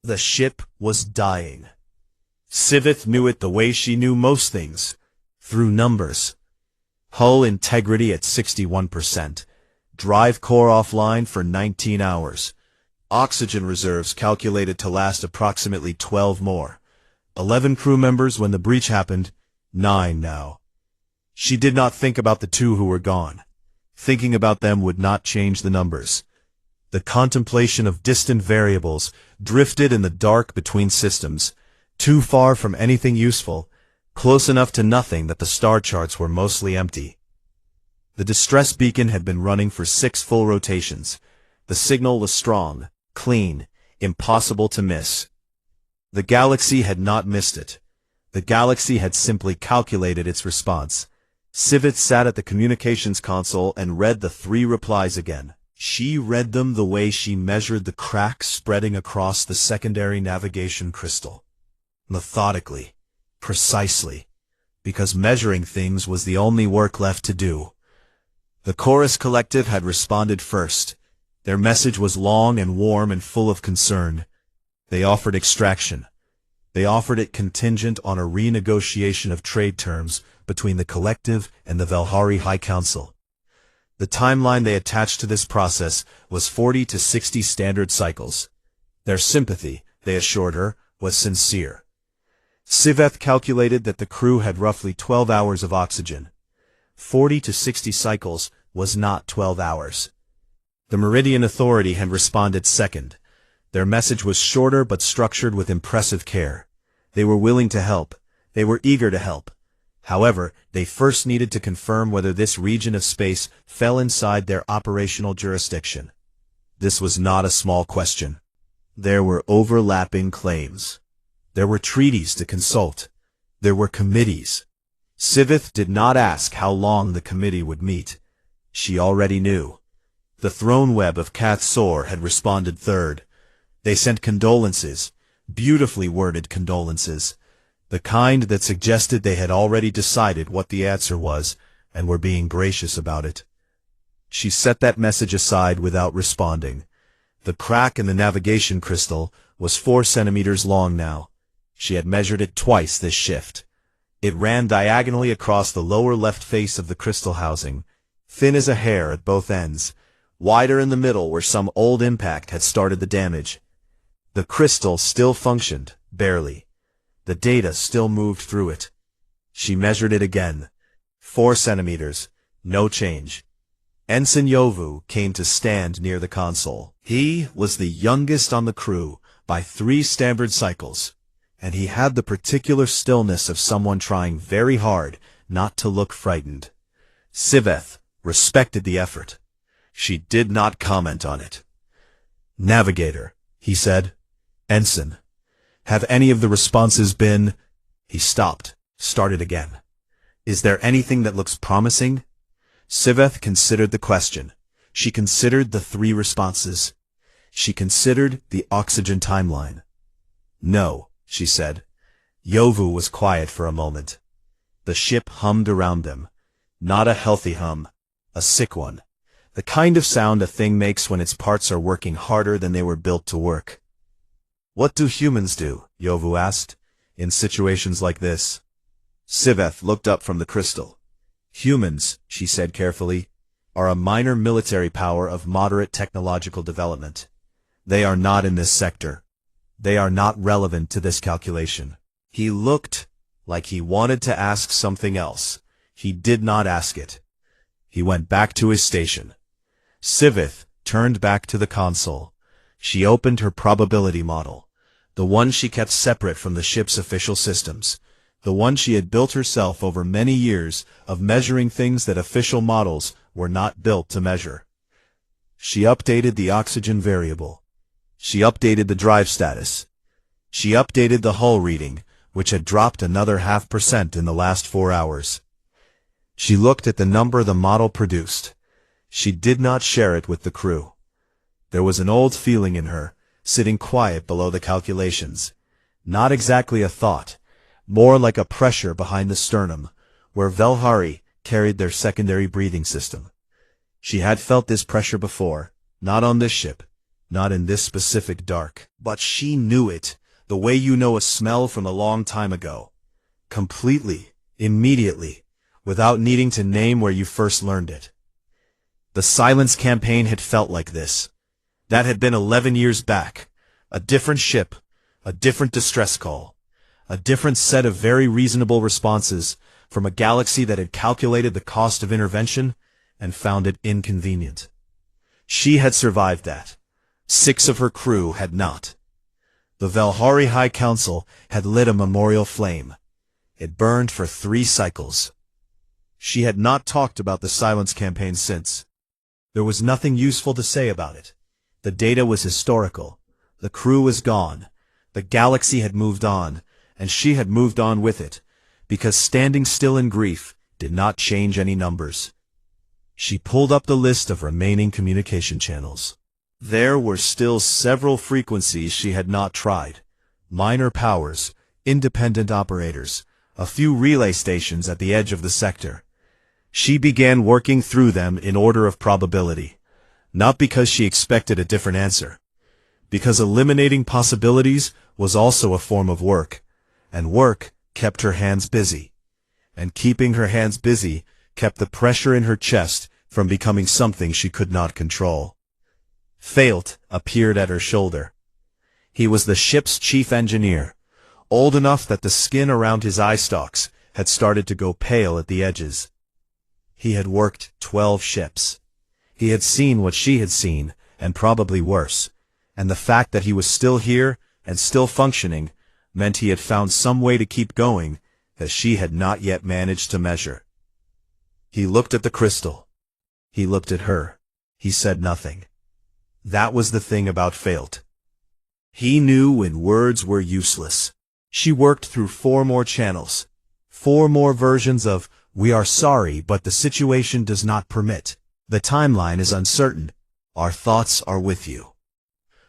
The ship was dying. Siveth knew it the way she knew most things, through numbers. Hull integrity at 61%. Drive core offline for 19 hours. Oxygen reserves calculated to last approximately 12 more. 11 crew members when the breach happened, 9 now. She did not think about the 2 who were gone. Thinking about them would not change the numbers. The contemplation of distant variables drifted in the dark between systems, too far from anything useful, close enough to nothing that the star charts were mostly empty. The distress beacon had been running for 6 full rotations. The signal was strong, clean, impossible to miss. The galaxy had not missed it. The galaxy had simply calculated its response. Siveth sat at the communications console and read the 3 replies again. She read them the way she measured the cracks spreading across the secondary navigation crystal. Methodically, precisely, because measuring things was the only work left to do. The Chorus Collective had responded first. Their message was long and warm and full of concern. They offered extraction. They offered it contingent on a renegotiation of trade terms between the Collective and the Velhari High Council. The timeline they attached to this process was 40 to 60 standard cycles. Their sympathy, they assured her, was sincere. Siveth calculated that the crew had roughly 12 hours of oxygen. 40 to 60 cycles was not 12 hours. The Meridian Authority had responded second. Their message was shorter but structured with impressive care. They were willing to help. They were eager to help. However, they first needed to confirm whether this region of space fell inside their operational jurisdiction. This was not a small question. There were overlapping claims. There were treaties to consult. There were committees. Siveth did not ask how long the committee would meet. She already knew. The throne web of Kath Sor had responded third. They sent condolences, beautifully worded condolences, the kind that suggested they had already decided what the answer was and were being gracious about it. She set that message aside without responding. The crack in the navigation crystal was 4 centimeters long now. She had measured it twice this shift. It ran diagonally across the lower left face of the crystal housing, thin as a hair at both ends, wider in the middle where some old impact had started the damage. The crystal still functioned, barely. The data still moved through it. She measured it again. 4 centimeters, no change. Ensign Yovu came to stand near the console. He was the youngest on the crew by 3 standard cycles, and he had the particular stillness of someone trying very hard not to look frightened. Siveth respected the effort. She did not comment on it. "Navigator," he said. "Ensign, have any of the responses been—" He stopped, started again. "Is there anything that looks promising?" Siveth considered the question. She considered the 3 responses. She considered the oxygen timeline. "No," she said. Yovu was quiet for a moment. The ship hummed around them. Not a healthy hum, a sick one. The kind of sound a thing makes when its parts are working harder than they were built to work. "What do humans do?" Yovu asked, "in situations like this?" Siveth looked up from the crystal. "Humans," she said carefully, "are a minor military power of moderate technological development. They are not in this sector. They are not relevant to this calculation." He looked like he wanted to ask something else. He did not ask it. He went back to his station. Siveth turned back to the console. She opened her probability model, the one she kept separate from the ship's official systems, the one she had built herself over many years of measuring things that official models were not built to measure. She updated the oxygen variable. She updated the drive status. She updated the hull reading, which had dropped another 0.5% in the last 4 hours. She looked at the number the model produced. She did not share it with the crew. There was an old feeling in her, sitting quiet below the calculations. Not exactly a thought, more like a pressure behind the sternum, where Velhari carried their secondary breathing system. She had felt this pressure before, not on this ship, not in this specific dark. But she knew it, the way you know a smell from a long time ago. Completely, immediately, without needing to name where you first learned it. The Silence campaign had felt like this. That had been 11 years back. A different ship, a different distress call, a different set of very reasonable responses from a galaxy that had calculated the cost of intervention and found it inconvenient. She had survived that. 6 of her crew had not. The Valhari High Council had lit a memorial flame. It burned for 3 cycles. She had not talked about the Silence campaign since. There was nothing useful to say about it. The data was historical. The crew was gone. The galaxy had moved on, and she had moved on with it, because standing still in grief did not change any numbers. She pulled up the list of remaining communication channels. There were still several frequencies she had not tried. Minor powers, independent operators, a few relay stations at the edge of the sector. She began working through them in order of probability, not because she expected a different answer, because eliminating possibilities was also a form of work, and work kept her hands busy, and keeping her hands busy kept the pressure in her chest from becoming something she could not control. Felt appeared at her shoulder. He was the ship's chief engineer, old enough that the skin around his eye stalks had started to go pale at the edges. He had worked 12 ships. He had seen what she had seen, and probably worse, and the fact that he was still here and still functioning meant he had found some way to keep going that she had not yet managed to measure. He looked at the crystal. He looked at her. He said nothing. That was the thing about Felt. He knew when words were useless. She worked through 4 more channels. 4 more versions of, "We are sorry, but the situation does not permit. The timeline is uncertain. Our thoughts are with you."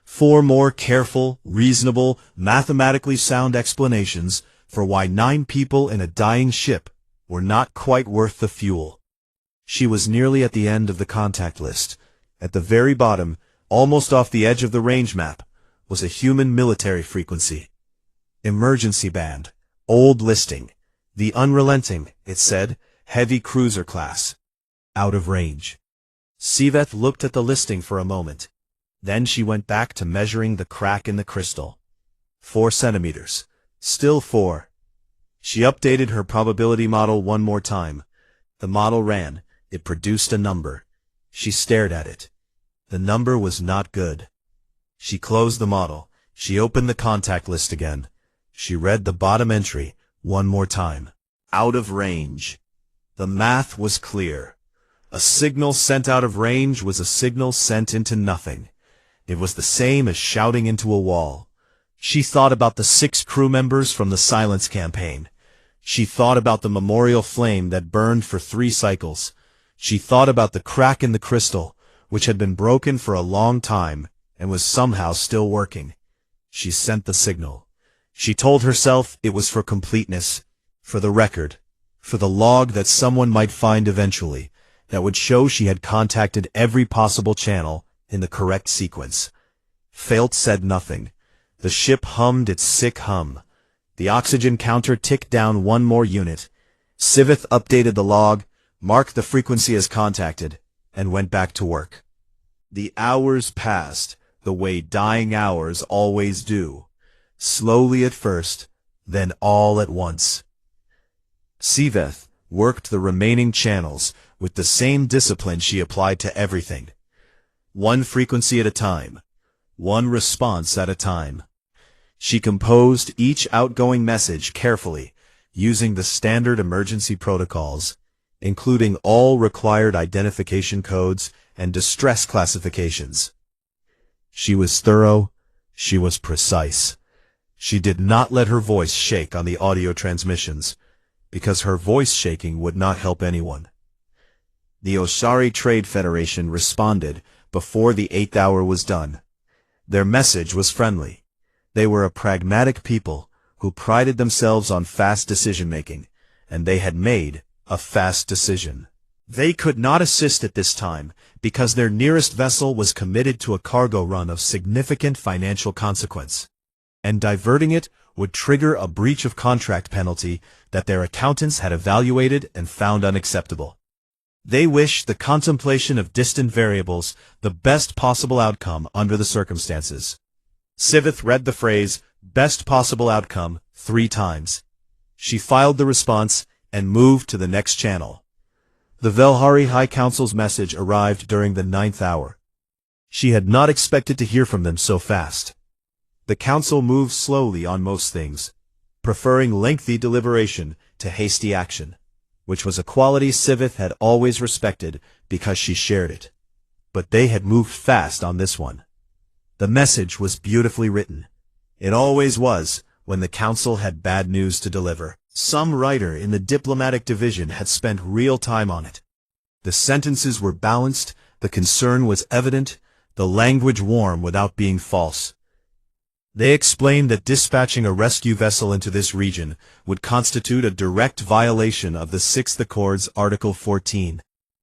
4 more careful, reasonable, mathematically sound explanations for why 9 people in a dying ship were not quite worth the fuel. She was nearly at the end of the contact list. At the very bottom, almost off the edge of the range map, was a human military frequency. Emergency band, old listing, the unrelenting, it said, heavy cruiser class. Out of range. Siveth looked at the listing for a moment. Then she went back to measuring the crack in the crystal. 4 centimeters. Still 4. She updated her probability model one more time. The model ran. It produced a number. She stared at it. The number was not good. She closed the model. She opened the contact list again. She read the bottom entry one more time. Out of range. The math was clear. A signal sent out of range was a signal sent into nothing. It was the same as shouting into a wall. She thought about the 6 crew members from the Silence campaign. She thought about the memorial flame that burned for 3 cycles. She thought about the crack in the crystal, which had been broken for a long time and was somehow still working. She sent the signal. She told herself it was for completeness, for the record, for the log that someone might find eventually, that would show she had contacted every possible channel in the correct sequence. Felt said nothing. The ship hummed its sick hum. The oxygen counter ticked down 1 more unit. Siveth updated the log, marked the frequency as contacted, and went back to work. The hours passed, the way dying hours always do. Slowly at first, then all at once. Siveth worked the remaining channels with the same discipline she applied to everything. 1 frequency at a time. 1 response at a time. She composed each outgoing message carefully, using the standard emergency protocols, including all required identification codes and distress classifications. She was thorough. She was precise. She did not let her voice shake on the audio transmissions, because her voice shaking would not help anyone. The Osari Trade Federation responded before the 8th hour was done. Their message was friendly. They were a pragmatic people who prided themselves on fast decision-making, and they had made a fast decision. They could not assist at this time because their nearest vessel was committed to a cargo run of significant financial consequence, and diverting it would trigger a breach of contract penalty that their accountants had evaluated and found unacceptable. They wished the contemplation of distant variables the best possible outcome under the circumstances. Siveth read the phrase, "best possible outcome," 3 times. She filed the response and moved to the next channel. The Velhari High Council's message arrived during the 9th hour. She had not expected to hear from them so fast. The council moved slowly on most things, preferring lengthy deliberation to hasty action, which was a quality Siveth had always respected because she shared it. But they had moved fast on this one. The message was beautifully written. It always was when the council had bad news to deliver. Some writer in the diplomatic division had spent real time on it. The sentences were balanced, the concern was evident, the language warm without being false. They explained that dispatching a rescue vessel into this region would constitute a direct violation of the Sixth Accord's Article 14,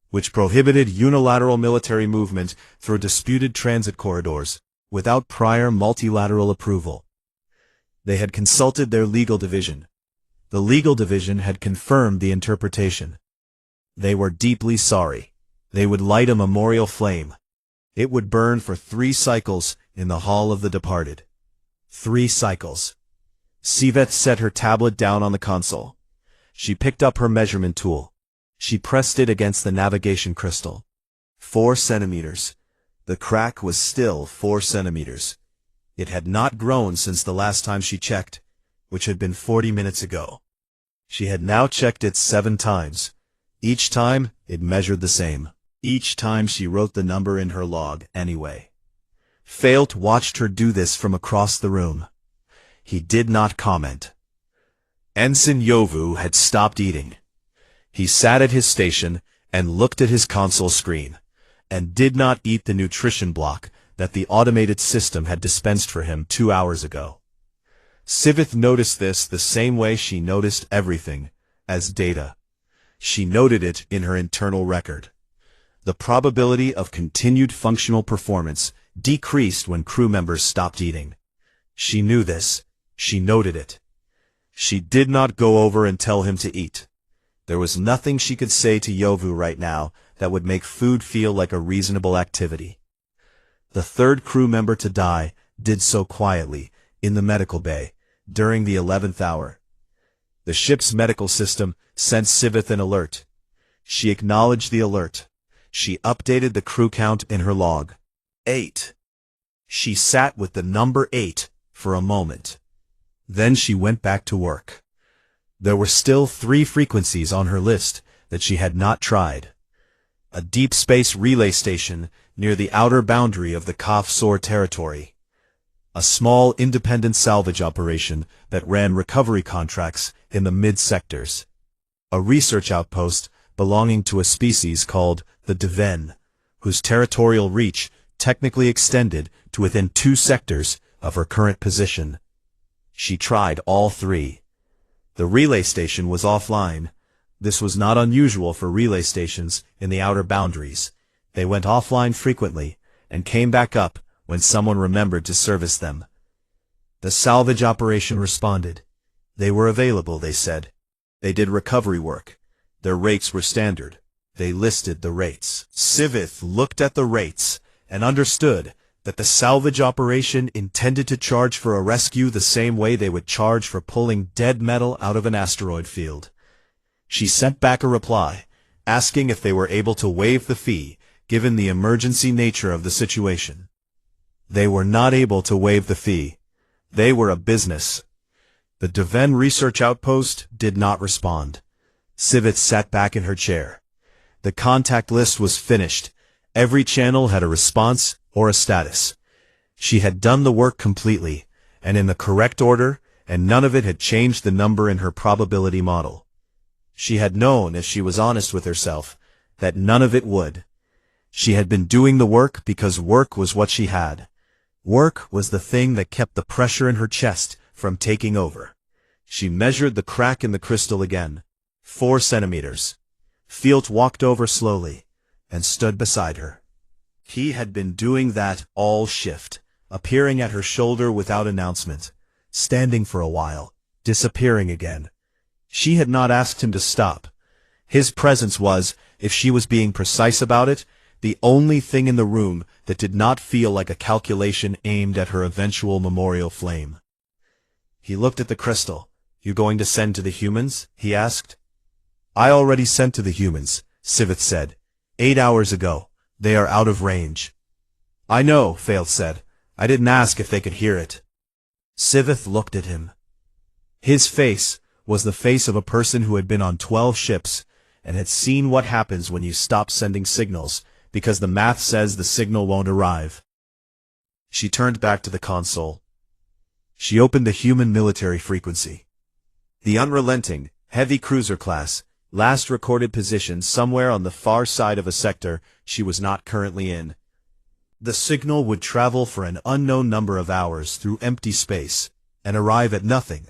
which prohibited unilateral military movement through disputed transit corridors without prior multilateral approval. They had consulted their legal division. The legal division had confirmed the interpretation. They were deeply sorry. They would light a memorial flame. It would burn for 3 cycles in the Hall of the Departed. 3 cycles. Siveth set her tablet down on the console. She picked up her measurement tool. She pressed it against the navigation crystal. 4 centimeters. The crack was still 4 centimeters. It had not grown since the last time she checked, which had been 40 minutes ago. She had now checked it 7 times. Each time, it measured the same. Each time she wrote the number in her log anyway. Felt watched her do this from across the room. He did not comment. Ensign Yovu had stopped eating. He sat at his station and looked at his console screen, and did not eat the nutrition block that the automated system had dispensed for him 2 hours ago. Siveth noticed this the same way she noticed everything, as data. She noted it in her internal record. The probability of continued functional performance decreased when crew members stopped eating. She knew this. She noted it. She did not go over and tell him to eat. There was nothing she could say to Yovu right now that would make food feel like a reasonable activity. The 3rd crew member to die did so quietly, in the medical bay, during the 11th hour. The ship's medical system sent Siveth an alert. She acknowledged the alert. She updated the crew count in her log. 8. She sat with the number 8 for a moment. Then she went back to work. There were still 3 frequencies on her list that she had not tried. A deep space relay station near the outer boundary of the Kaf-Sor territory. A small independent salvage operation that ran recovery contracts in the mid-sectors. A research outpost belonging to a species called the Deven, whose territorial reach technically extended to within 2 sectors of her current position. She tried all 3. The relay station was offline. This was not unusual for relay stations in the outer boundaries. They went offline frequently and came back up when someone remembered to service them. The salvage operation responded. They were available, they said. They did recovery work. Their rates were standard. They listed the rates. Siveth looked at the rates and understood that the salvage operation intended to charge for a rescue the same way they would charge for pulling dead metal out of an asteroid field. She sent back a reply, asking if they were able to waive the fee, given the emergency nature of the situation. They were not able to waive the fee. They were a business. The Deven research outpost did not respond. Siveth sat back in her chair. The contact list was finished. Every channel had a response or a status. She had done the work completely, and in the correct order, and none of it had changed the number in her probability model. She had known, if she was honest with herself, that none of it would. She had been doing the work because work was what she had. Work was the thing that kept the pressure in her chest from taking over. She measured the crack in the crystal again. 4 centimeters. Field walked over slowly and stood beside her. He had been doing that all shift, appearing at her shoulder without announcement, standing for a while, disappearing again. She had not asked him to stop. His presence was, if she was being precise about it, the only thing in the room that did not feel like a calculation aimed at her eventual memorial flame. He looked at the crystal. "You going to send to the humans?" he asked. "I already sent to the humans," Sivith said. 8 hours ago. They are out of range." "I know," Field said. "I didn't ask if they could hear it." Sivith looked at him. His face was the face of a person who had been on 12 ships and had seen what happens when you stop sending signals because the math says the signal won't arrive. She turned back to the console. She opened the human military frequency. The unrelenting, heavy cruiser class, last recorded position somewhere on the far side of a sector she was not currently in. The signal would travel for an unknown number of hours through empty space and arrive at nothing,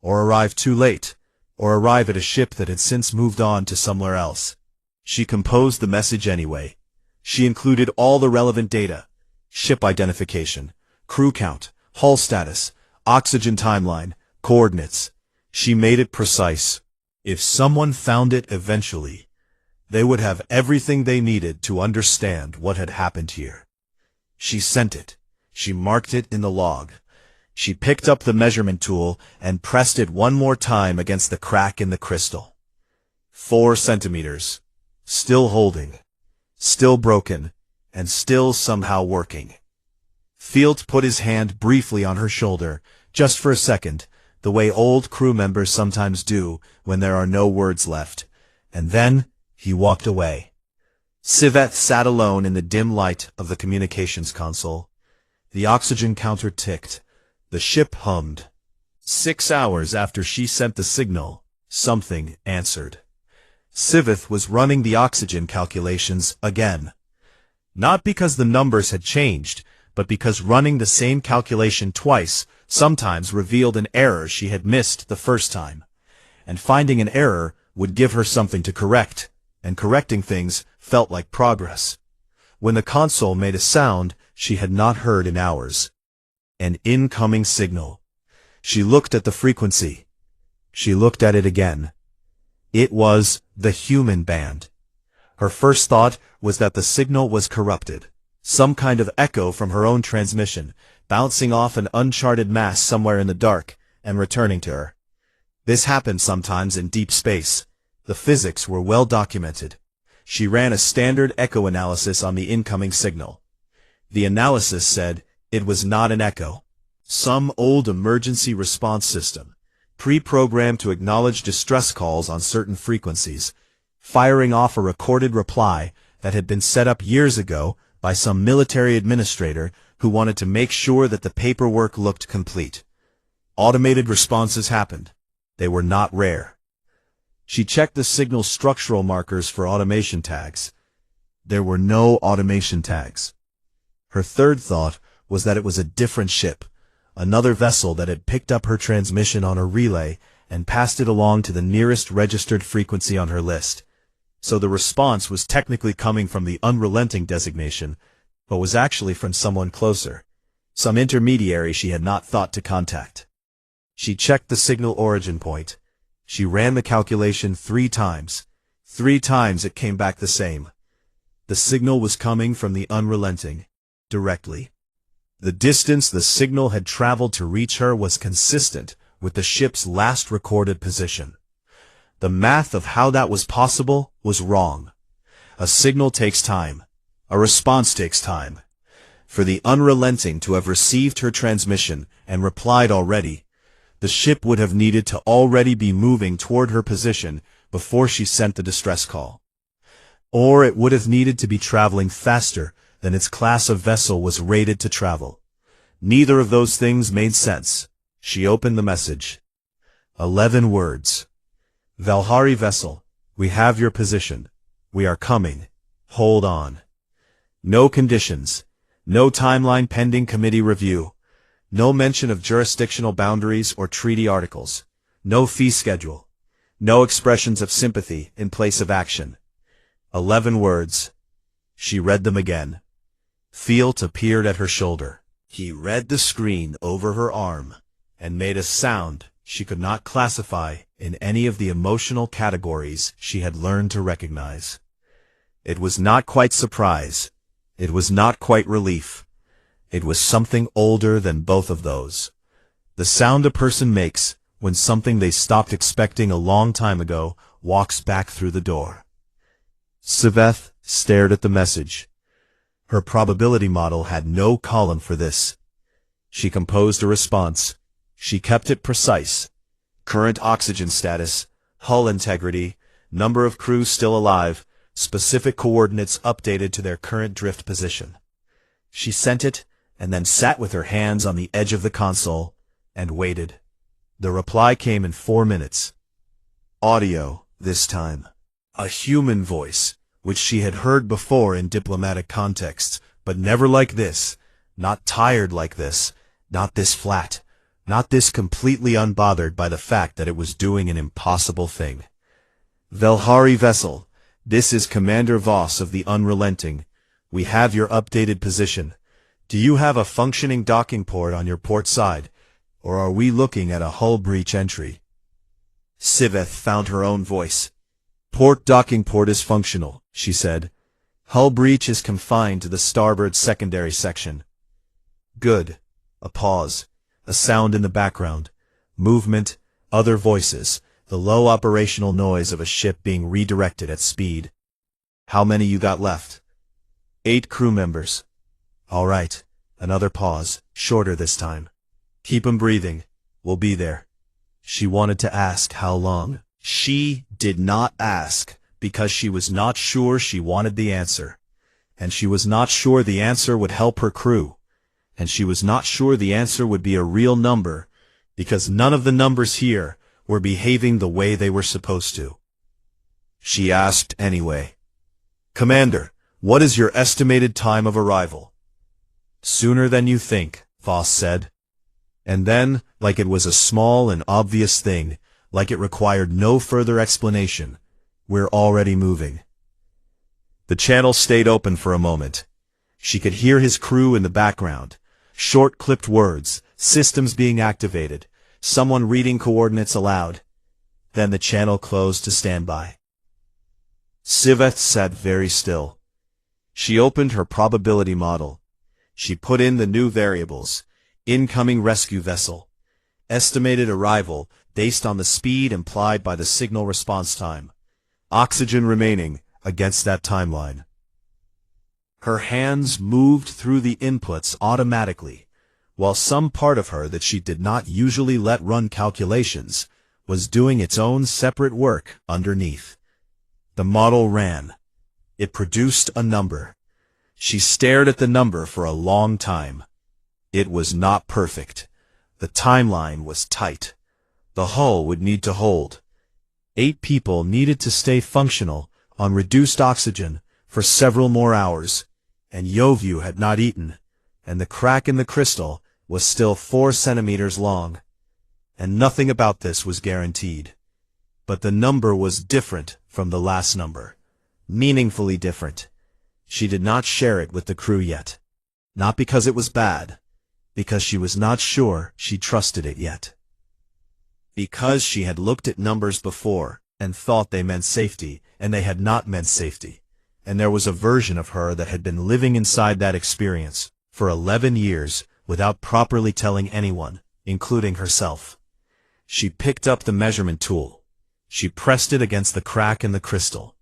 or arrive too late, or arrive at a ship that had since moved on to somewhere else. She composed the message anyway. She included all the relevant data: ship identification, crew count, hull status, oxygen timeline, coordinates. She made it precise. If someone found it eventually, they would have everything they needed to understand what had happened here. She sent it. She marked it in the log. She picked up the measurement tool and pressed it one more time against the crack in the crystal. 4 centimeters. Still holding. Still broken. And still somehow working. Field put his hand briefly on her shoulder, just for a second, the way old crew members sometimes do when there are no words left, and then he walked away. Siveth sat alone in the dim light of the communications console. The oxygen counter ticked. The ship hummed. 6 hours after she sent the signal, something answered. Siveth was running the oxygen calculations again. Not because the numbers had changed, but because running the same calculation twice sometimes revealed an error she had missed the first time. And finding an error would give her something to correct, and correcting things felt like progress. When the console made a sound she had not heard in hours. An incoming signal. She looked at the frequency. She looked at it again. It was the human band. Her first thought was that the signal was corrupted. Some kind of echo from her own transmission, bouncing off an uncharted mass somewhere in the dark, and returning to her. This happened sometimes in deep space. The physics were well documented. She ran a standard echo analysis on the incoming signal. The analysis said it was not an echo. Some old emergency response system, pre-programmed to acknowledge distress calls on certain frequencies, firing off a recorded reply that had been set up years ago by some military administrator who wanted to make sure that the paperwork looked complete. Automated responses happened. They were not rare. She checked the signal's structural markers for automation tags. There were no automation tags. Her third thought was that it was a different ship, another vessel that had picked up her transmission on a relay and passed it along to the nearest registered frequency on her list. So the response was technically coming from the unrelenting designation, but was actually from someone closer, some intermediary she had not thought to contact. She checked the signal origin point. She ran the calculation 3 times. 3 times it came back the same. The signal was coming from the unrelenting, directly. The distance the signal had traveled to reach her was consistent with the ship's last recorded position. The math of how that was possible was wrong. A signal takes time. A response takes time. For the unrelenting to have received her transmission and replied already, the ship would have needed to already be moving toward her position before she sent the distress call. Or it would have needed to be traveling faster than its class of vessel was rated to travel. Neither of those things made sense. She opened the message. 11 words. Valhari vessel, we have your position. We are coming. Hold on. No conditions. No timeline pending committee review. No mention of jurisdictional boundaries or treaty articles. No fee schedule. No expressions of sympathy in place of action. 11 words. She read them again. Field appeared at her shoulder. He read the screen over her arm and made a sound she could not classify in any of the emotional categories she had learned to recognize. It was not quite surprise. It was not quite relief. It was something older than both of those. The sound a person makes when something they stopped expecting a long time ago walks back through the door. Siveth stared at the message. Her probability model had no column for this. She composed a response. She kept it precise. Current oxygen status, hull integrity, number of crew still alive, specific coordinates updated to their current drift position. She sent it, and then sat with her hands on the edge of the console, and waited. The reply came in 4 minutes. Audio, this time. A human voice, which she had heard before in diplomatic contexts, but never like this, not tired like this, not this flat, not this completely unbothered by the fact that it was doing an impossible thing. Velhari vessel, this is Commander Voss of the Unrelenting. We have your updated position. Do you have a functioning docking port on your port side, or are we looking at a hull breach entry? Siveth found her own voice. Port docking port is functional, she said. Hull breach is confined to the starboard secondary section. Good. A pause. A sound in the background. Movement. Other voices. The low operational noise of a ship being redirected at speed. How many you got left? 8 crew members. All right. Another pause. Shorter this time. Keep 'em breathing. We'll be there. She wanted to ask how long. She did not ask because she was not sure she wanted the answer. And she was not sure the answer would help her crew. And she was not sure the answer would be a real number, because none of the numbers here were behaving the way they were supposed to. She asked anyway. Commander, what is your estimated time of arrival? Sooner than you think, Voss said. And then, like it was a small and obvious thing, like it required no further explanation, we're already moving. The channel stayed open for a moment. She could hear his crew in the background. Short clipped words, systems being activated, someone reading coordinates aloud. Then the channel closed to standby. Siveth sat very still. She opened her probability model. She put in the new variables. Incoming rescue vessel. Estimated arrival based on the speed implied by the signal response time. Oxygen remaining against that timeline. Her hands moved through the inputs automatically, while some part of her that she did not usually let run calculations was doing its own separate work underneath. The model ran. It produced a number. She stared at the number for a long time. It was not perfect. The timeline was tight. The hull would need to hold. 8 people needed to stay functional on reduced oxygen for several more hours, and Yovu had not eaten, and the crack in the crystal was still 4 centimeters long. And nothing about this was guaranteed. But the number was different from the last number. Meaningfully different. She did not share it with the crew yet. Not because it was bad. Because she was not sure she trusted it yet. Because she had looked at numbers before and thought they meant safety, and they had not meant safety. And there was a version of her that had been living inside that experience for 11 years without properly telling anyone, including herself. She picked up the measurement tool. She pressed it against the crack in the crystal.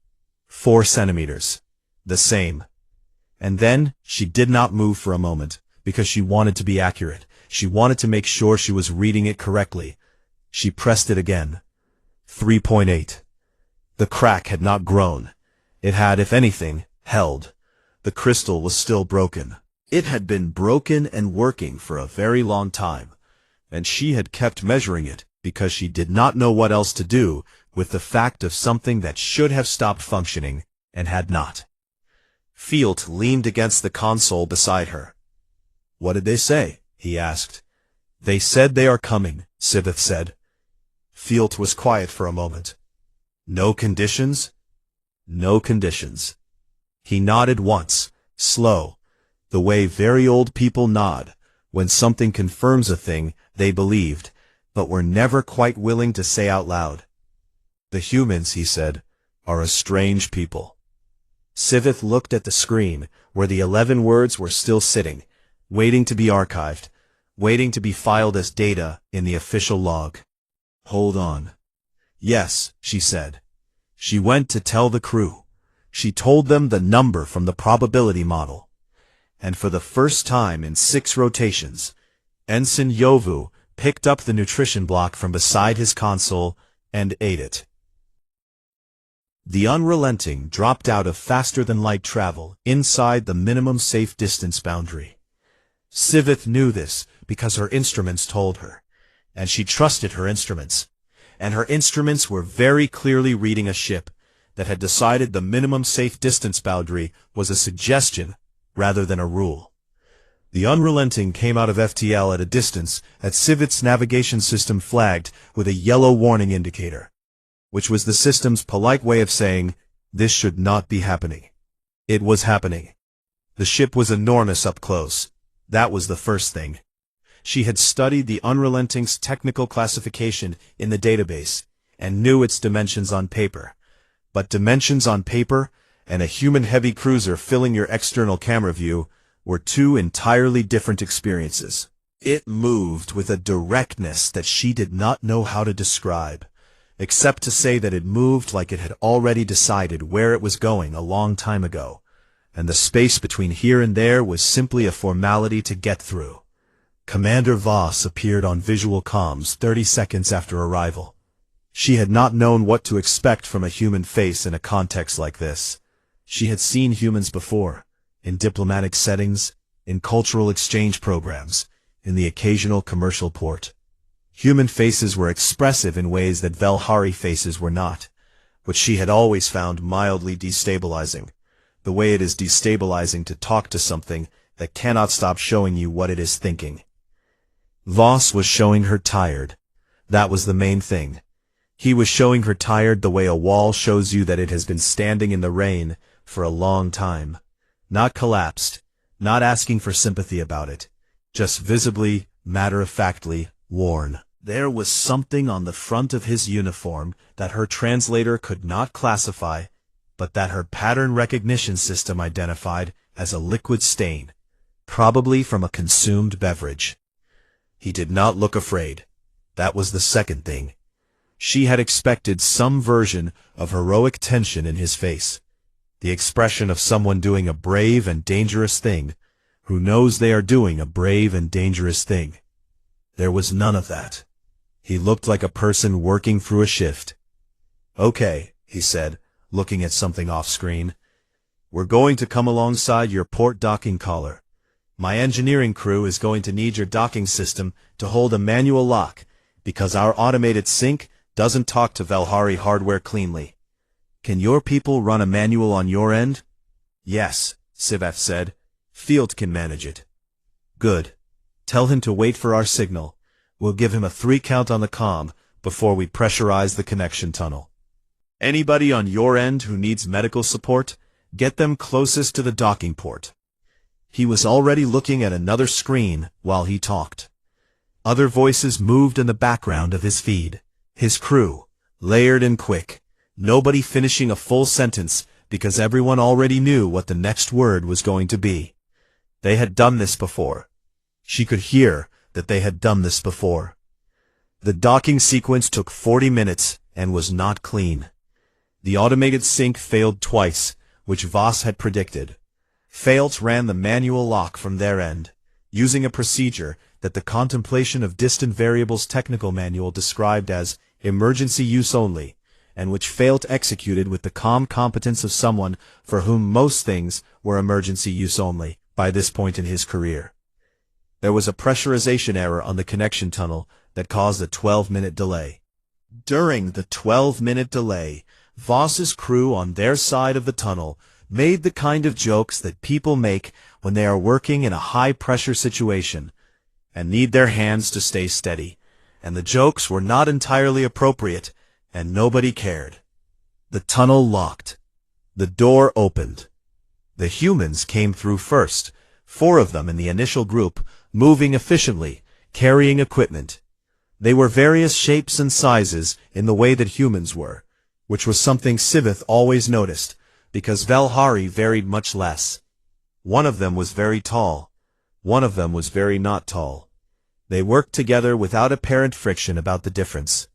4 centimeters. The same. And then she did not move for a moment, because she wanted to be accurate. She wanted to make sure she was reading it correctly. She pressed it again. 3.8. The crack had not grown. It had, if anything, held. The crystal was still broken. It had been broken and working for a very long time, and she had kept measuring it because she did not know what else to do with the fact of something that should have stopped functioning and had not. Field leaned against the console beside her. What did they say? He asked. They said they are coming, Siveth said. Field was quiet for a moment. No conditions? No conditions. He nodded once, slow, the way very old people nod, when something confirms a thing they believed, but were never quite willing to say out loud. The humans, he said, are a strange people. Sivith looked at the screen, where the 11 words were still sitting, waiting to be archived, waiting to be filed as data in the official log. Hold on. Yes, she said. She went to tell the crew. She told them the number from the probability model. And for the first time in 6 rotations, Ensign Yovu picked up the nutrition block from beside his console and ate it. The Unrelenting dropped out of faster-than-light travel inside the minimum safe distance boundary. Sivith knew this because her instruments told her, and she trusted her instruments. And her instruments were very clearly reading a ship that had decided the minimum safe distance boundary was a suggestion rather than a rule. The Unrelenting came out of FTL at a distance that Sivith's navigation system flagged with a yellow warning indicator, which was the system's polite way of saying, this should not be happening. It was happening. The ship was enormous up close. That was the first thing. She had studied the Unrelenting's technical classification in the database and knew its dimensions on paper. But dimensions on paper and a human-heavy cruiser filling your external camera view were 2 entirely different experiences. It moved with a directness that she did not know how to describe, except to say that it moved like it had already decided where it was going a long time ago, and the space between here and there was simply a formality to get through. Commander Voss appeared on visual comms 30 seconds after arrival. She had not known what to expect from a human face in a context like this. She had seen humans before, in diplomatic settings, in cultural exchange programs, in the occasional commercial port. Human faces were expressive in ways that Velhari faces were not, which she had always found mildly destabilizing, the way it is destabilizing to talk to something that cannot stop showing you what it is thinking. Voss was showing her tired. That was the main thing. He was showing her tired the way a wall shows you that it has been standing in the rain for a long time. Not collapsed, not asking for sympathy about it, just visibly, matter-of-factly, worn. There was something on the front of his uniform that her translator could not classify, but that her pattern recognition system identified as a liquid stain, probably from a consumed beverage. He did not look afraid. That was the second thing. She had expected some version of heroic tension in his face, the expression of someone doing a brave and dangerous thing, who knows they are doing a brave and dangerous thing. There was none of that. He looked like a person working through a shift. Okay, he said, looking at something off-screen. We're going to come alongside your port docking collar. My engineering crew is going to need your docking system to hold a manual lock, because our automated sync doesn't talk to Velhari hardware cleanly. Can your people run a manual on your end? Yes, Siveth said. Field can manage it. Good. Tell him to wait for our signal. We'll give him a 3 count on the comm before we pressurize the connection tunnel. Anybody on your end who needs medical support, get them closest to the docking port. He was already looking at another screen while he talked. Other voices moved in the background of his feed. His crew, layered and quick, nobody finishing a full sentence because everyone already knew what the next word was going to be. They had done this before. She could hear that they had done this before. The docking sequence took 40 minutes and was not clean. The automated sync failed twice, which Voss had predicted. Fails ran the manual lock from their end, using a procedure that the Contemplation of Distant Variables technical manual described as emergency use only, and which Failt executed with the calm competence of someone for whom most things were emergency use only by this point in his career. There was a pressurization error on the connection tunnel that caused a 12-minute delay. During the 12-minute delay, Voss's crew on their side of the tunnel made the kind of jokes that people make when they are working in a high-pressure situation and need their hands to stay steady, and the jokes were not entirely appropriate, and nobody cared. The tunnel locked. The door opened. The humans came through first, 4 of them in the initial group, moving efficiently, carrying equipment. They were various shapes and sizes in the way that humans were, which was something Sivith always noticed, because Valhari varied much less. One of them was very tall. One of them was very not tall. They worked together without apparent friction about the difference.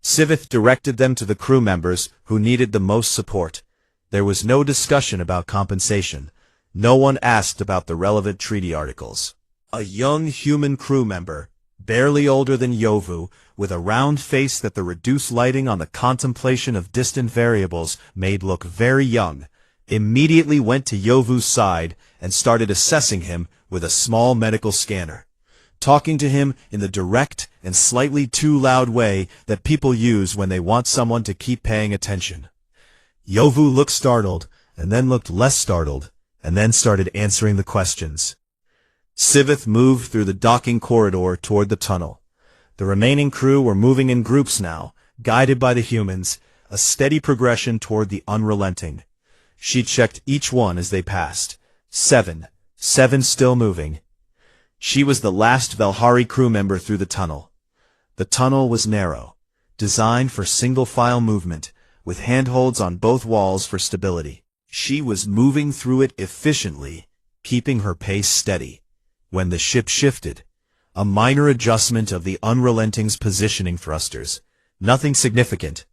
Sivith directed them to the crew members who needed the most support. There was no discussion about compensation. No one asked about the relevant treaty articles. A young human crew member, barely older than Yovu, with a round face that the reduced lighting on the contemplation of distant variables made look very young, immediately went to Yovu's side and started assessing him with a small medical scanner, talking to him in the direct and slightly too loud way that people use when they want someone to keep paying attention. Yovu looked startled, and then looked less startled, and then started answering the questions. Sivith moved through the docking corridor toward the tunnel. The remaining crew were moving in groups now, guided by the humans, a steady progression toward the unrelenting. She checked each one as they passed. 7 still moving. She was the last Valhari crew member through the tunnel. The tunnel was narrow, designed for single-file movement, with handholds on both walls for stability. She was moving through it efficiently, keeping her pace steady. When the ship shifted, a minor adjustment of the Unrelenting's positioning thrusters, nothing significant,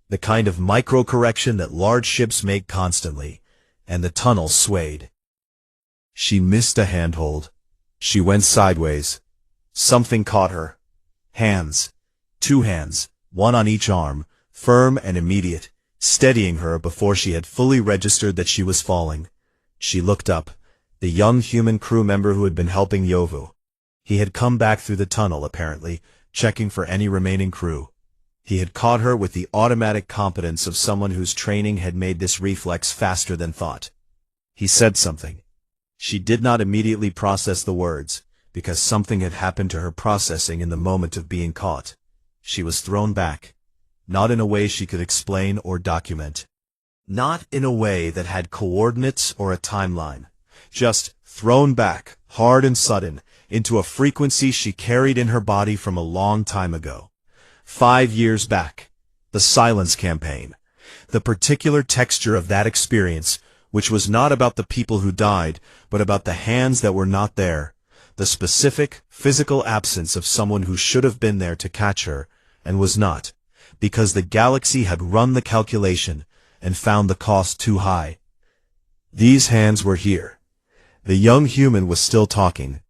the kind of micro-correction that large ships make constantly, and the tunnel swayed. She missed a handhold. She went sideways. Something caught her. Hands. 2 hands, one on each arm, firm and immediate, steadying her before she had fully registered that she was falling. She looked up. The young human crew member who had been helping Yovu. He had come back through the tunnel, apparently, checking for any remaining crew. He had caught her with the automatic competence of someone whose training had made this reflex faster than thought. He said something. She did not immediately process the words, because something had happened to her processing in the moment of being caught. She was thrown back, not in a way she could explain or document. Not in a way that had coordinates or a timeline. Just thrown back, hard and sudden, into a frequency she carried in her body from a long time ago. 5 years back. The Silence Campaign. The particular texture of that experience, which was not about the people who died, but about the hands that were not there. The specific, physical absence of someone who should have been there to catch her, and was not, because the galaxy had run the calculation and found the cost too high. These hands were here. The young human was still talking.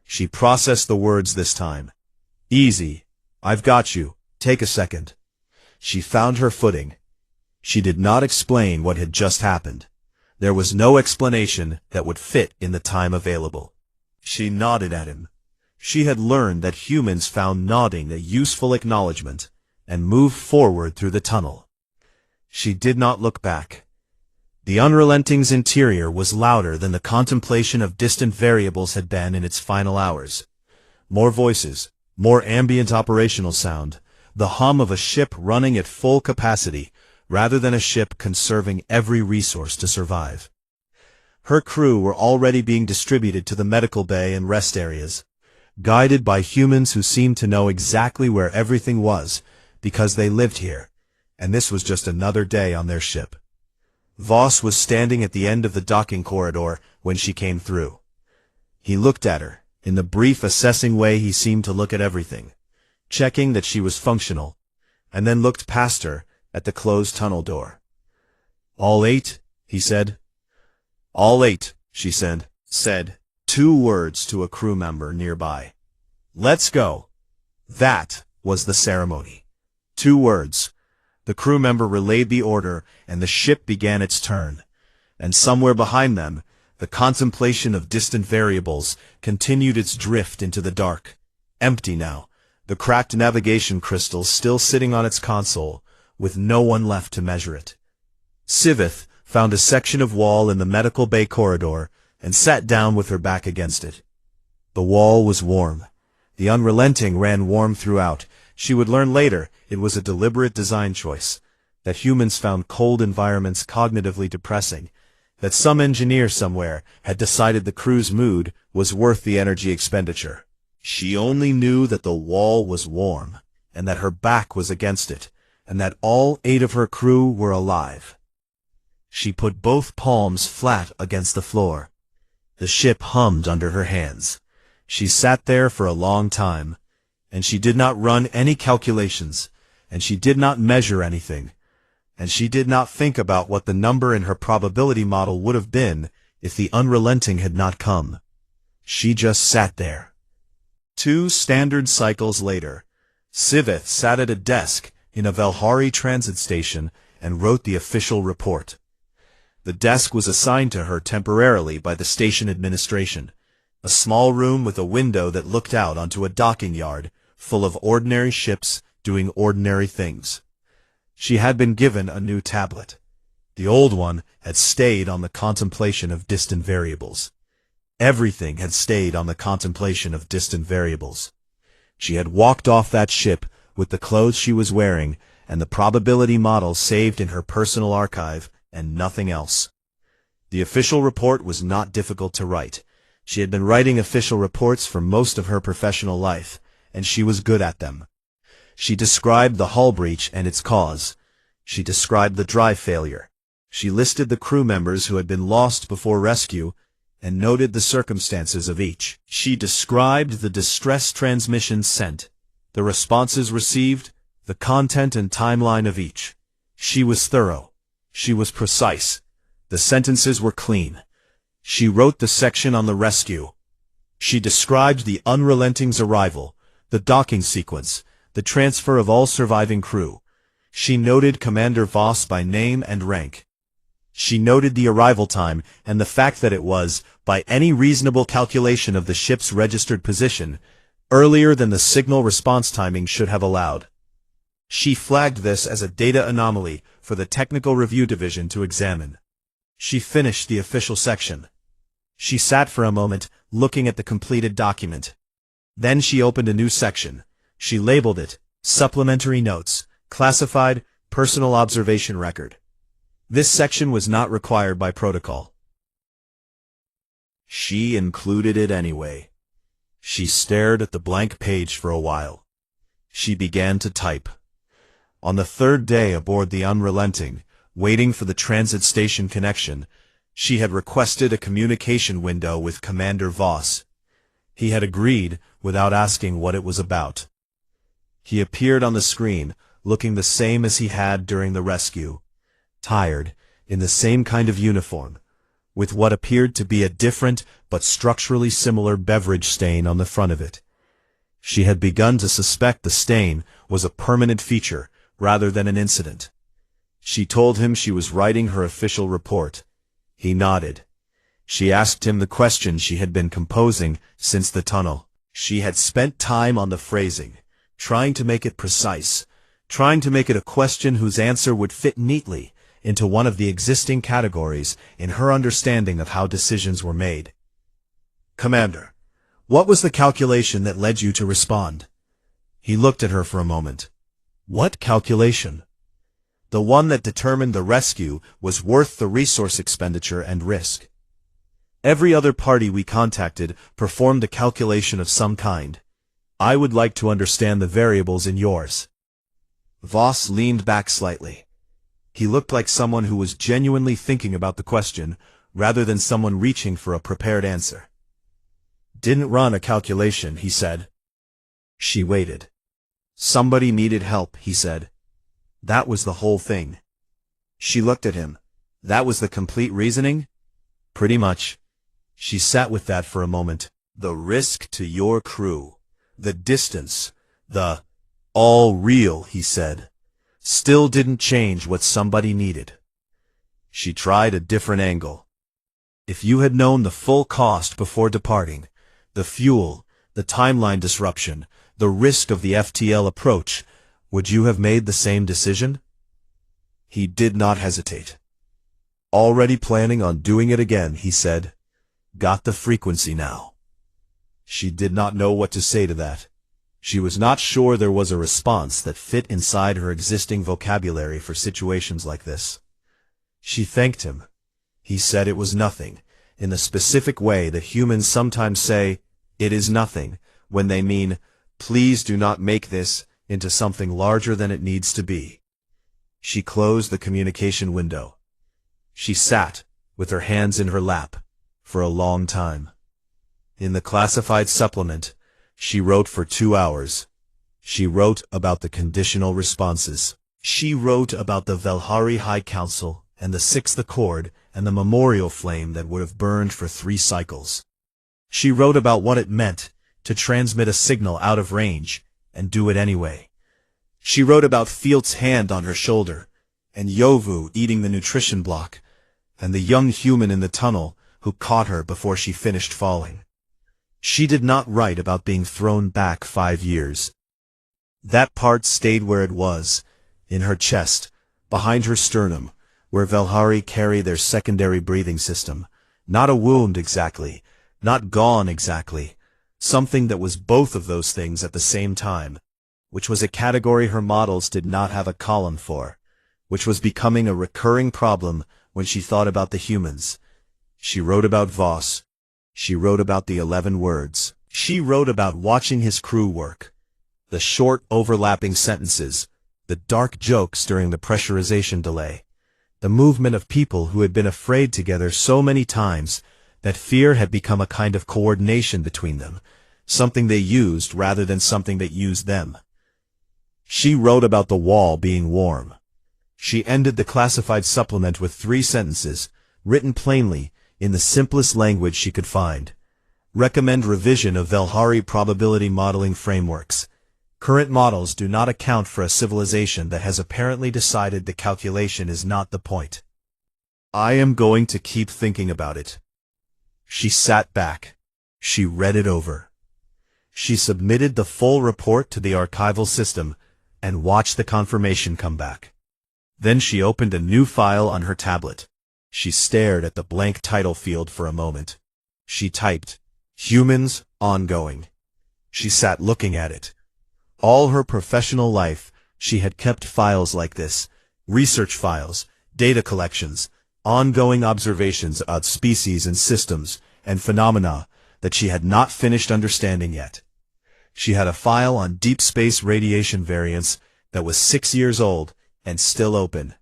She processed the words this time. Easy. I've got you. Take a second. She found her footing. She did not explain what had just happened. There was no explanation that would fit in the time available. She nodded at him. She had learned that humans found nodding a useful acknowledgement, and moved forward through the tunnel. She did not look back. The Unrelenting's interior was louder than the contemplation of distant variables had been in its final hours. More voices, more ambient operational sound, the hum of a ship running at full capacity, rather than a ship conserving every resource to survive. Her crew were already being distributed to the medical bay and rest areas, guided by humans who seemed to know exactly where everything was, because they lived here, and this was just another day on their ship. Voss was standing at the end of the docking corridor when she came through. He looked at her, in the brief assessing way he seemed to look at everything, checking that she was functional, and then looked past her at the closed tunnel door. "All 8?" he said. "All 8, she said. 2 words to a crew member nearby. "Let's go." That was the ceremony. 2 words. The crew member relayed the order, and the ship began its turn. And somewhere behind them, the contemplation of distant variables continued its drift into the dark. Empty now, the cracked navigation crystal still sitting on its console, with no one left to measure it. Sivith found a section of wall in the medical bay corridor, and sat down with her back against it. The wall was warm. The Unrelenting ran warm throughout. She would learn later it was a deliberate design choice. that humans found cold environments cognitively depressing, that some engineer somewhere had decided the crew's mood was worth the energy expenditure. She only knew that the wall was warm, and that her back was against it, and that all 8 of her crew were alive. She put both palms flat against the floor. The ship hummed under her hands. She sat there for a long time, and she did not run any calculations, and she did not measure anything, and she did not think about what the number in her probability model would have been if the unrelenting had not come. She just sat there. 2 standard cycles later, Siveth sat at a desk in a Velhari transit station and wrote the official report. The desk was assigned to her temporarily by the station administration, a small room with a window that looked out onto a docking yard full of ordinary ships doing ordinary things. She had been given a new tablet. The old one had stayed on the contemplation of distant variables. Everything had stayed on the contemplation of distant variables. She had walked off that ship with the clothes she was wearing and the probability model saved in her personal archive and nothing else. The official report was not difficult to write. She had been writing official reports for most of her professional life, and she was good at them. She described the hull breach and its cause. She described the drive failure. She listed the crew members who had been lost before rescue and noted the circumstances of each. She described the distress transmissions sent, the responses received, the content and timeline of each. She was thorough. She was precise. The sentences were clean. She wrote the section on the rescue. She described the Unrelenting's arrival, the docking sequence, the transfer of all surviving crew. She noted Commander Voss by name and rank. She noted the arrival time and the fact that it was, by any reasonable calculation of the ship's registered position, earlier than the signal response timing should have allowed. She flagged this as a data anomaly for the Technical Review Division to examine. She finished the official section. She sat for a moment, looking at the completed document. Then she opened a new section. She labeled it, Supplementary Notes, Classified, Personal Observation Record. This section was not required by protocol. She included it anyway. She stared at the blank page for a while. She began to type. On the 3rd day aboard the Unrelenting, waiting for the transit station connection, she had requested a communication window with Commander Voss. He had agreed without asking what it was about. He appeared on the screen, looking the same as he had during the rescue. Tired, in the same kind of uniform, with what appeared to be a different but structurally similar beverage stain on the front of it. She had begun to suspect the stain was a permanent feature rather than an incident. She told him she was writing her official report. He nodded. She asked him the question she had been composing since the tunnel. She had spent time on the phrasing, trying to make it precise, trying to make it a question whose answer would fit neatly into one of the existing categories in her understanding of how decisions were made. Commander, what was the calculation that led you to respond? He looked at her for a moment. What calculation? The one that determined the rescue was worth the resource expenditure and risk. Every other party we contacted performed a calculation of some kind. I would like to understand the variables in yours. Voss leaned back slightly. He looked like someone who was genuinely thinking about the question, rather than someone reaching for a prepared answer. Didn't run a calculation, he said. She waited. Somebody needed help, he said. That was the whole thing. She looked at him. That was the complete reasoning? Pretty much. She sat with that for a moment. The risk to your crew, the distance, the all real, he said, still didn't change what somebody needed. She tried a different angle. If you had known the full cost before departing, the fuel, the timeline disruption, the risk of the FTL approach, would you have made the same decision? He did not hesitate. Already planning on doing it again, he said. Got the frequency now. She did not know what to say to that. She was not sure there was a response that fit inside her existing vocabulary for situations like this. She thanked him. He said it was nothing, in the specific way that humans sometimes say, "It is nothing," when they mean, "Please do not make this into something larger than it needs to be." She closed the communication window. She sat, with her hands in her lap, for a long time. In the classified supplement, she wrote for 2 hours. She wrote about the conditional responses. She wrote about the Velhari High Council and the Sixth Accord and the memorial flame that would have burned for 3 cycles. She wrote about what it meant to transmit a signal out of range and do it anyway. She wrote about Field's hand on her shoulder, and Yovu eating the nutrition block, and the young human in the tunnel who caught her before she finished falling. She did not write about being thrown back 5 years. That part stayed where it was, in her chest, behind her sternum, where Velhari carry their secondary breathing system. Not a wound exactly, not gone exactly, something that was both of those things at the same time, which was a category her models did not have a column for, which was becoming a recurring problem when she thought about the humans. She wrote about Voss. She wrote about the 11 words. She wrote about watching his crew work. The short, overlapping sentences, the dark jokes during the pressurization delay, the movement of people who had been afraid together so many times that fear had become a kind of coordination between them, something they used rather than something that used them. She wrote about the wall being warm. She ended the classified supplement with 3 sentences, written plainly, in the simplest language she could find. Recommend revision of Velhari probability modeling frameworks. Current models do not account for a civilization that has apparently decided the calculation is not the point. I am going to keep thinking about it. She sat back. She read it over. She submitted the full report to the archival system and watched the confirmation come back. Then she opened a new file on her tablet. She stared at the blank title field for a moment. She typed, "Humans, ongoing." She sat looking at it. All her professional life, she had kept files like this, research files, data collections, ongoing observations about species and systems and phenomena that she had not finished understanding yet. She had a file on deep space radiation variants that was 6 years old and still open.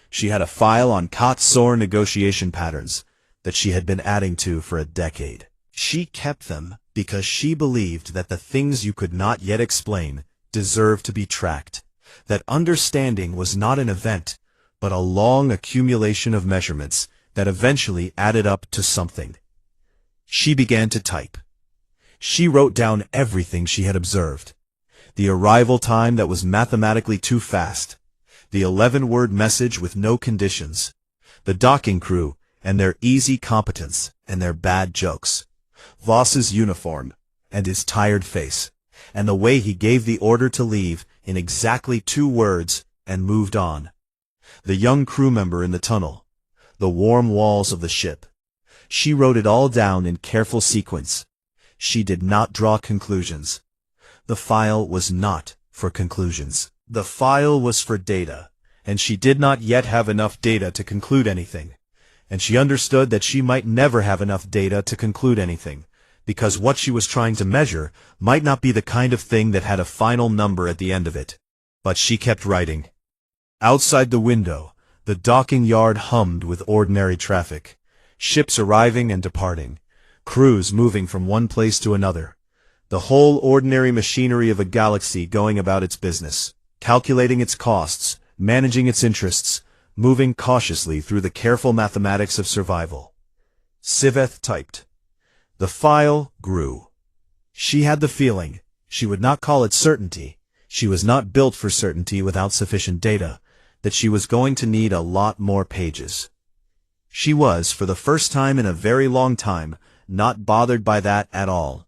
She had a file on Kot-Sor negotiation patterns that she had been adding to for a decade. She kept them because she believed that the things you could not yet explain deserved to be tracked, that understanding was not an event, but a long accumulation of measurements that eventually added up to something. She began to type. She wrote down everything she had observed. The arrival time that was mathematically too fast, the 11-word message with no conditions, the docking crew and their easy competence and their bad jokes, Voss's uniform and his tired face, and the way he gave the order to leave in exactly 2 words and moved on, the young crew member in the tunnel, the warm walls of the ship. She wrote it all down in careful sequence. She did not draw conclusions. The file was not for conclusions. The file was for data, and she did not yet have enough data to conclude anything. And she understood that she might never have enough data to conclude anything, because what she was trying to measure might not be the kind of thing that had a final number at the end of it. But she kept writing. Outside the window, the docking yard hummed with ordinary traffic. Ships arriving and departing, crews moving from one place to another. The whole ordinary machinery of a galaxy going about its business, calculating its costs, managing its interests, moving cautiously through the careful mathematics of survival. Siveth typed. The file grew. She had the feeling, she would not call it certainty, she was not built for certainty without sufficient data, that she was going to need a lot more pages. She was, for the first time in a very long time, not bothered by that at all.